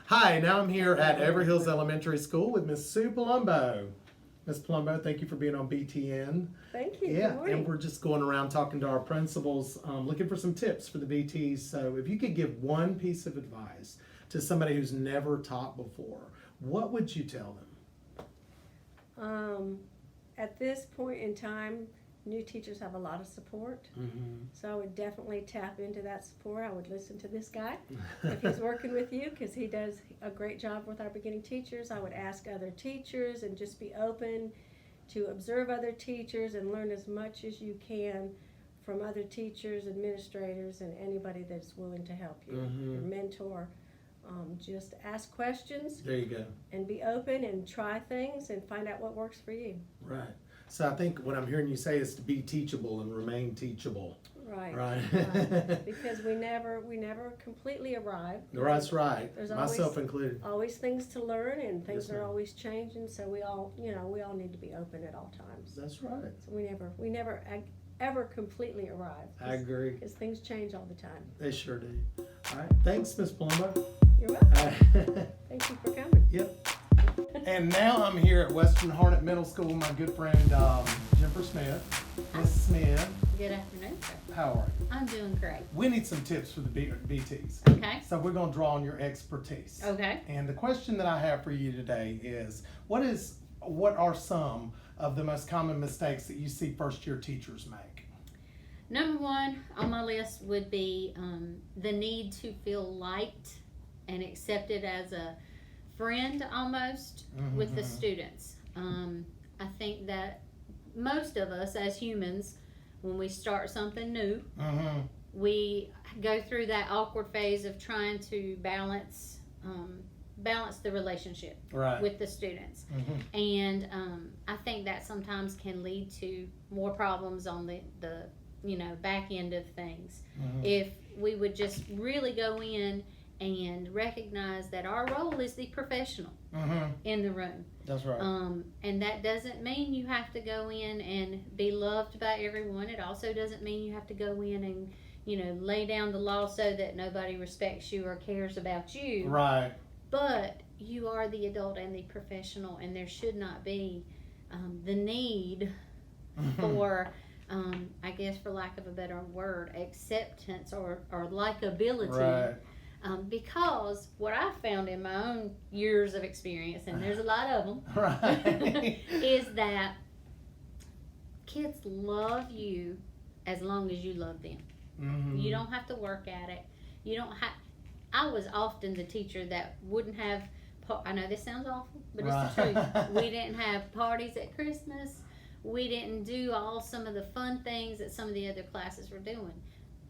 Hi, now I'm here at Every Hills Elementary School with Miss Sue Palumbo. Miss Palumbo, thank you for being on BTN. Thank you. Yeah, Good morning. and we're just going around talking to our principals, looking for some tips for the BTs. So if you could give one piece of advice to somebody who's never taught before, what would you tell them? At this point in time, new teachers have a lot of support. So I would definitely tap into that support. I would listen to this guy if he's working with you, because he does a great job with our beginning teachers. I would ask other teachers and just be open to observe other teachers and learn as much as you can from other teachers, administrators, and anybody that's willing to help you, your mentor. Just ask questions. There you go. And be open and try things and find out what works for you. Right. So I think what I'm hearing you say is to be teachable and remain teachable. Right. Right. Because we never completely arrive. That's right. There's Myself included. Always things to learn, and things Yes, are ma'am. always changing. So we all need to be open at all times. That's right. So we never ever completely arrive. I agree. Because things change all the time. They sure do. All right. Thanks, Miss Palumbo. You're welcome. Thank you for coming. Yep. And now I'm here at Western Harnett Middle School with my good friend Jennifer Smith. Miss Smith, Good afternoon, sir. how are you? I'm doing great. We need some tips for the BTs. Okay. So we're going to draw on your expertise. Okay. And the question that I have for you today is, what are some of the most common mistakes that you see first-year teachers make? Number one on my list would be the need to feel liked and accepted as a friend almost with the students. I think that most of us as humans, when we start something new, we go through that awkward phase of trying to balance the relationship with the students. And I think that sometimes can lead to more problems on the back end of things. If we would just really go in and recognize that our role is the professional in the room. That's right. And that doesn't mean you have to go in and be loved by everyone. It also doesn't mean you have to go in and, lay down the law so that nobody respects you or cares about you. Right. But you are the adult and the professional, and there should not be the need for, I guess for lack of a better word, acceptance or likability. Right. Because what I found in my own years of experience, and there's a lot of them, Right. is that kids love you as long as you love them. You don't have to work at it. You don't have. I was often the teacher that wouldn't have. I know this sounds awful, but it's the truth. We didn't have parties at Christmas. We didn't do some of the fun things that some of the other classes were doing.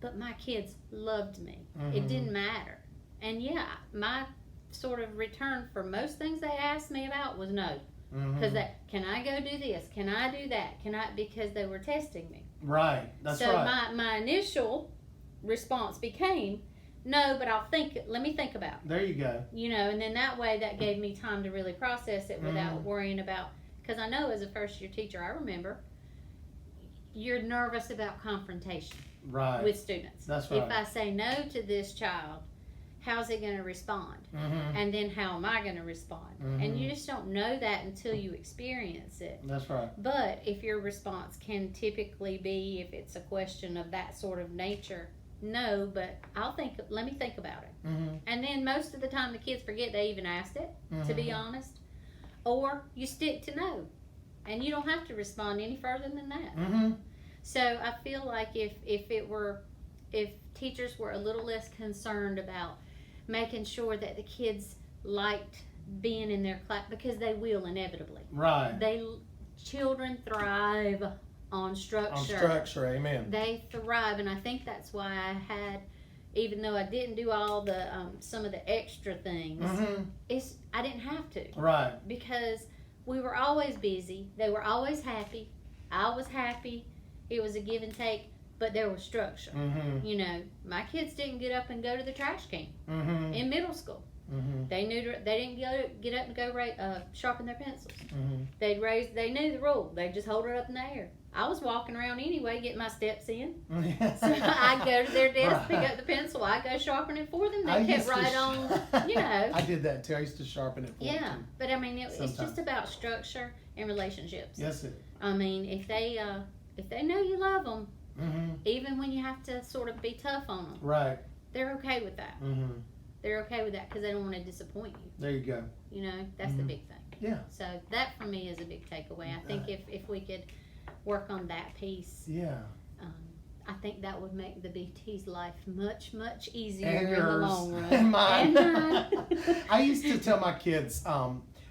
But my kids loved me. It didn't matter. And yeah, my sort of return for most things they asked me about was no. Because can I go do this? Can I do that? Because they were testing me. Right. That's so right. So my initial response became, no, but let me think about it. There you go. And then that way that gave me time to really process it without worrying about, because I know as a first year teacher, I remember, you're nervous about confrontation. Right. With students. That's right. If I say no to this child, how's he going to respond? And then how am I going to respond? And you just don't know that until you experience it. That's right. But if your response can typically be, if it's a question of that sort of nature, no, but let me think about it. And then most of the time the kids forget they even asked it, to be honest. Or you stick to no. And you don't have to respond any further than that. So I feel like if teachers were a little less concerned about making sure that the kids liked being in their class, because they will inevitably. Right. Children thrive on structure. On structure, amen. They thrive, and I think that's why I had, even though I didn't do all the some of the extra things, I didn't have to. Right. Because we were always busy. They were always happy. I was happy. It was a give and take, but there was structure. My kids didn't get up and go to the trash can in middle school. They didn't get up and go sharpen their pencils. They knew the rule. They just hold it up in the air. I was walking around anyway, getting my steps in. Yes. So I go to their desk, pick Right. up the pencil, I go sharpen it for them. They I kept used to right sh- on, you know. I did that too. I used to sharpen it for Yeah, them. but I mean, it's Sometimes. just about structure and relationships. Yes, it. I mean, if they know you love them, Mm-hmm. even when you have to sort of be tough on them, Right. they're okay with that. Mm-hmm. They're okay with that because they don't want to disappoint you. There you go. You know, that's the Mhm. big thing. Yeah. So that for me is a big takeaway. I think if we could work on that piece, Yeah. I think that would make the BT's life much, much easier And in the yours. long run. And mine. And mine. I used to tell my kids,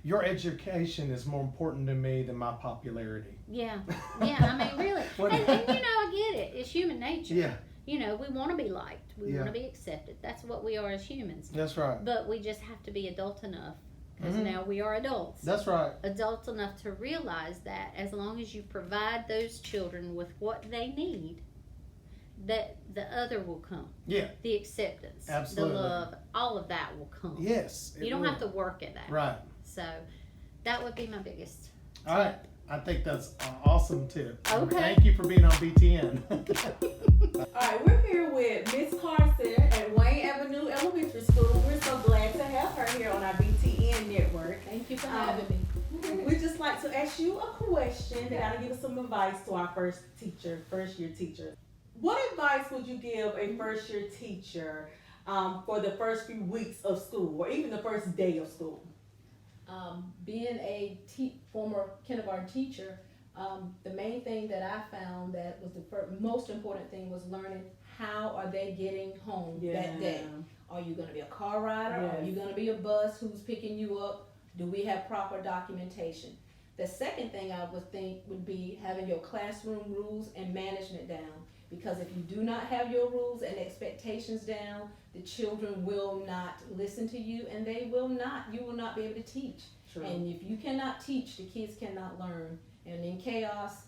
your education is more important to me than my popularity. Yeah, I mean, really. What- And you know, I get it. It's human nature. Yeah, You know, we want to be liked. We Yeah. want to be accepted. That's what we are as humans. that's right. But we just have to be adult enough, because Mhm. now we are adults. That's right. Adult enough to realize that as long as you provide those children with what they need, that the other will come. Yeah. The acceptance, Absolutely. the love, all of that will come. Yes. You don't have to work at that. Right. So that would be my biggest. All right. I think that's an awesome tip. Okay. Thank you for being on BTN. All right, we're here with Miss Carson at Wayne Avenue Elementary School. We're so glad to have her here on our BTN network. Thank you for having me. We'd just like to ask you a question that will give us some advice to our first year teacher. What advice would you give a first year teacher for the first few weeks of school or even the first day of school? Being a former kindergarten teacher, the main thing that I found that was the most important thing was learning how are they getting home that day. Are you going to be a car rider? Yes. Are you going to be a bus who's picking you up? Do we have proper documentation? The second thing I would think would be having your classroom rules and management down. Because if you do not have your rules and expectations down, the children will not listen to you, and you will not be able to teach. True. And if you cannot teach, the kids cannot learn. And in chaos,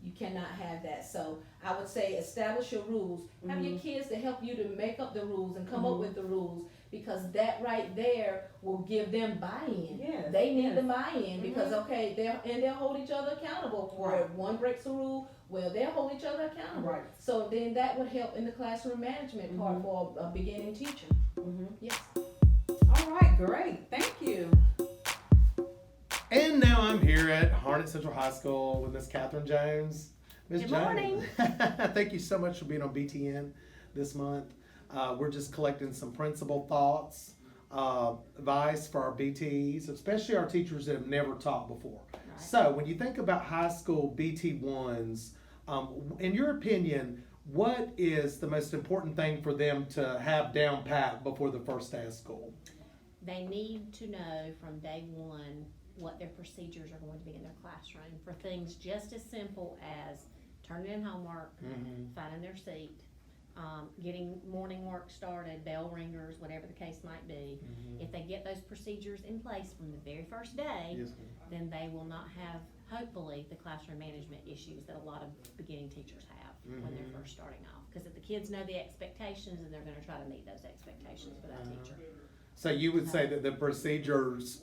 you cannot have that. So I would say establish your rules. Have your kids to help you to make up the rules and come up with the rules, because that right there will give them buy-in. Yes, They need yes. the buy-in because they'll hold each other accountable. For Right. if one breaks a rule, well, they'll hold each other accountable. Right. So then that would help in the classroom management part for a beginning teacher. Yes. All right, great. Thank you. And now I'm here at Harnett Central High School with Miss Catherine Jones. Miss Good Jones. morning. Thank you so much for being on BTN this month. We're just collecting some principal thoughts, advice for our BTs, especially our teachers that have never taught before. Right. So when you think about high school BT1s, in your opinion, what is the most important thing for them to have down pat before the first day of school? They need to know from day one what their procedures are going to be in their classroom for things just as simple as turning in homework, finding their seat, getting morning work started, bell ringers, whatever the case might be. If they get those procedures in place from the very first day, Yes, then they will not have, hopefully, the classroom management issues that a lot of beginning teachers have when they're first starting off. Because if the kids know the expectations, then they're going to try to meet those expectations for that teacher. So you would say that the procedures,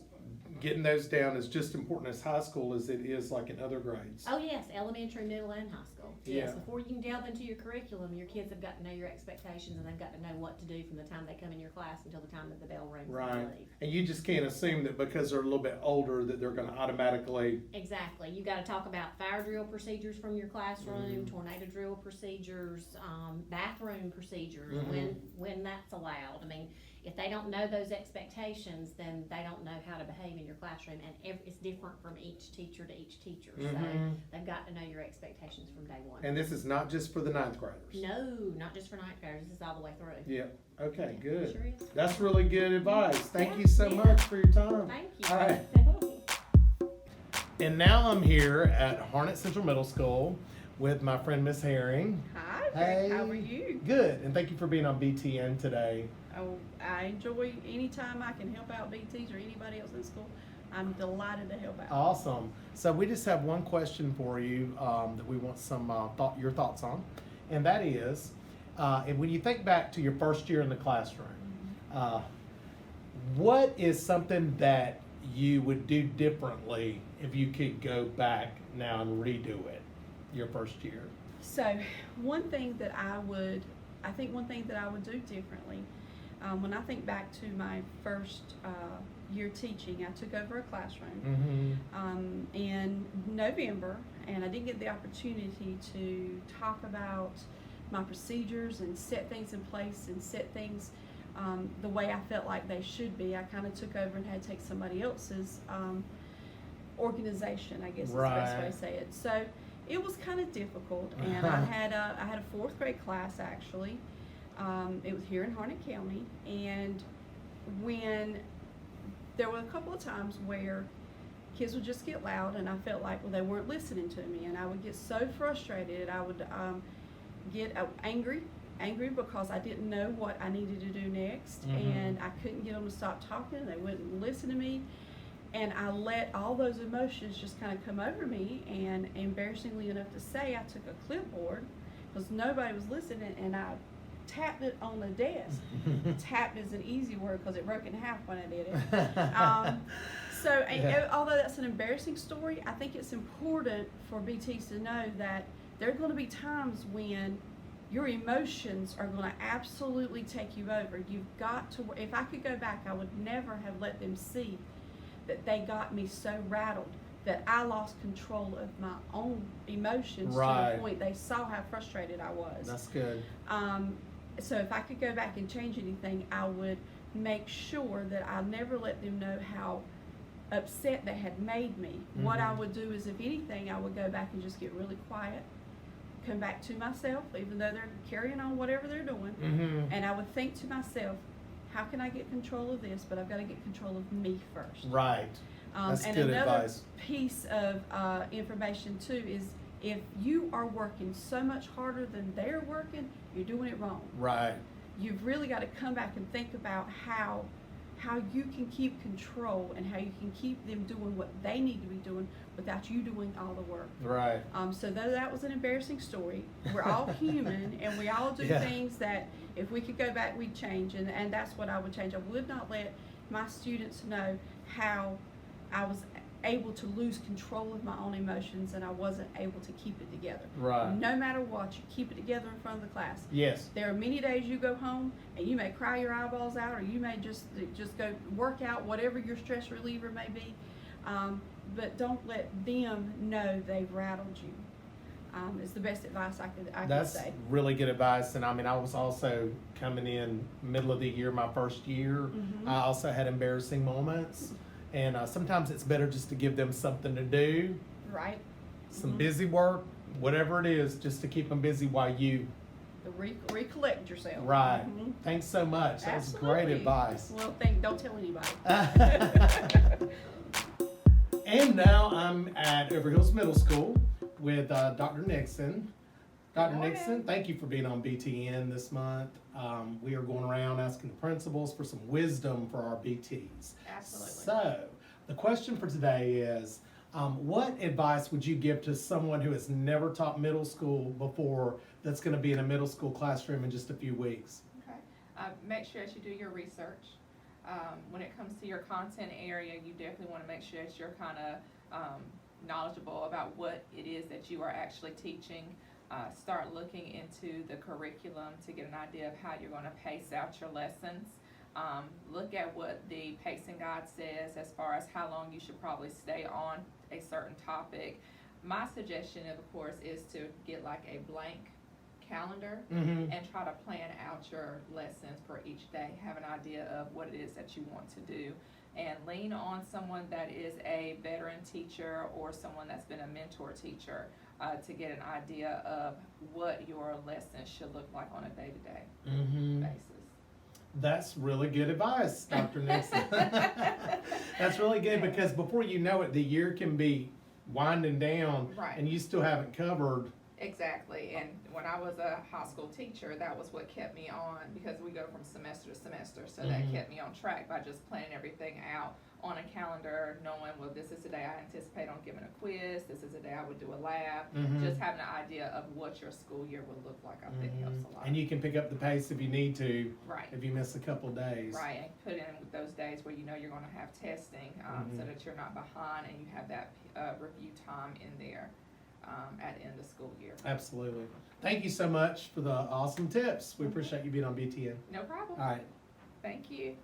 getting those down, is just important as high school as it is like in other grades. Oh yes, elementary, middle, and high school. Yes, Yeah. before you can delve into your curriculum, your kids have got to know your expectations, and they've got to know what to do from the time they come in your class until the time that the bell rings and Right. they leave. And you just can't assume that because they're a little bit older that they're going to automatically. Exactly. You got to talk about fire drill procedures from your classroom, tornado drill procedures, bathroom procedures, when that's allowed. I mean, if they don't know those expectations, then they don't know how to behave in your classroom, and it's different from each teacher to each teacher. So they've got to know your expectations from day one. And this is not just for the ninth graders. No, not just for ninth graders. This is all the way through. Yeah. Okay, Yeah, good. it sure is. That's really good advice. Thank Yeah, you so yeah. much for your time. Thank you. All right. And now I'm here at Harnett Central Middle School with my friend Miss Herring. Hi, Hey. how are you? Good, and thank you for being on BTN today. Oh, I enjoy any time I can help out BTs or anybody else in school. I'm delighted to help out. Awesome. So we just have one question for you that we want some your thoughts on, and that is, and when you think back to your first year in the classroom, what is something that you would do differently if you could go back now and redo it? your first year? So one thing that I would do differently, when I think back to my first year teaching, I took over a classroom in November, and I didn't get the opportunity to talk about my procedures and set things in place and set things the way I felt like they should be. I kind of took over and had to take somebody else's organization, I guess is the best way to say it. So it was kind of difficult, and I had a fourth grade class actually. It was here in Harnett County, and when there were a couple of times where kids would just get loud, and I felt like, well, they weren't listening to me, and I would get so frustrated. I would get angry because I didn't know what I needed to do next, and I couldn't get them to stop talking. They wouldn't listen to me, and I let all those emotions just kind of come over me. And embarrassingly enough to say, I took a clipboard because nobody was listening, and I tapped it on the desk. Tapped is an easy word because it broke in half when I did it. Although that's an embarrassing story, I think it's important for BTs to know that there are going to be times when your emotions are going to absolutely take you over. You've got to, if I could go back, I would never have let them see that they got me so rattled that I lost control of my own emotions to the point they saw how frustrated I was. That's good. So if I could go back and change anything, I would make sure that I never let them know how upset they had made me. What I would do is, if anything, I would go back and just get really quiet, come back to myself, even though they're carrying on whatever they're doing, and I would think to myself, how can I get control of this? But I've got to get control of me first. Right. That's and good another advice. piece of information too is, if you are working so much harder than they're working, you're doing it wrong. Right. You've really got to come back and think about how you can keep control and how you can keep them doing what they need to be doing without you doing all the work. Right. So though that was an embarrassing story, we're all human, and we all do things that if we could go back, we'd change, and that's what I would change. I would not let my students know how I was able to lose control of my own emotions and I wasn't able to keep it together. Right. No matter what, you keep it together in front of the class. Yes. There are many days you go home and you may cry your eyeballs out, or you may just go work out whatever your stress reliever may be, but don't let them know they've rattled you. Is the best advice I could say. That's really good advice. And I mean, I was also coming in middle of the year, my first year. I also had embarrassing moments. And sometimes it's better just to give them something to do. Right. Some busy work, whatever it is, just to keep them busy while you recollect yourself. Right. Thanks so much. That was great advice. Well, don't tell anybody. And now I'm at Overhills Middle School with Dr. Nixon. Dr. Nixon, thank you for being on BTN this month. We are going around asking the principals for some wisdom for our BTs. Absolutely. So, the question for today is, what advice would you give to someone who has never taught middle school before, that's going to be in a middle school classroom in just a few weeks? Okay. Make sure that you do your research. When it comes to your content area, you definitely want to make sure that you're kind of knowledgeable about what it is that you are actually teaching. Start looking into the curriculum to get an idea of how you're going to pace out your lessons. Look at what the pacing guide says as far as how long you should probably stay on a certain topic. My suggestion, of course, is to get like a blank calendar and try to plan out your lessons for each day. Have an idea of what it is that you want to do, and lean on someone that is a veteran teacher or someone that's been a mentor teacher to get an idea of what your lessons should look like on a day-to-day basis. That's really good advice, Dr. Nixon. That's really good, because before you know it, the year can be winding down, Right. and you still haven't covered. Exactly, and when I was a high school teacher, that was what kept me on, because we go from semester to semester, so that kept me on track by just planning everything out on a calendar, knowing, well, this is the day I anticipate on giving a quiz, this is the day I would do a lab, just having an idea of what your school year would look like, I think helps a lot. And you can pick up the pace if you need to, Right. if you miss a couple days. Right, and put in those days where you know you're gonna have testing, so that you're not behind and you have that review time in there. at the end of the school year. Absolutely. Thank you so much for the awesome tips. We appreciate you being on BTN. No problem. All right. Thank you.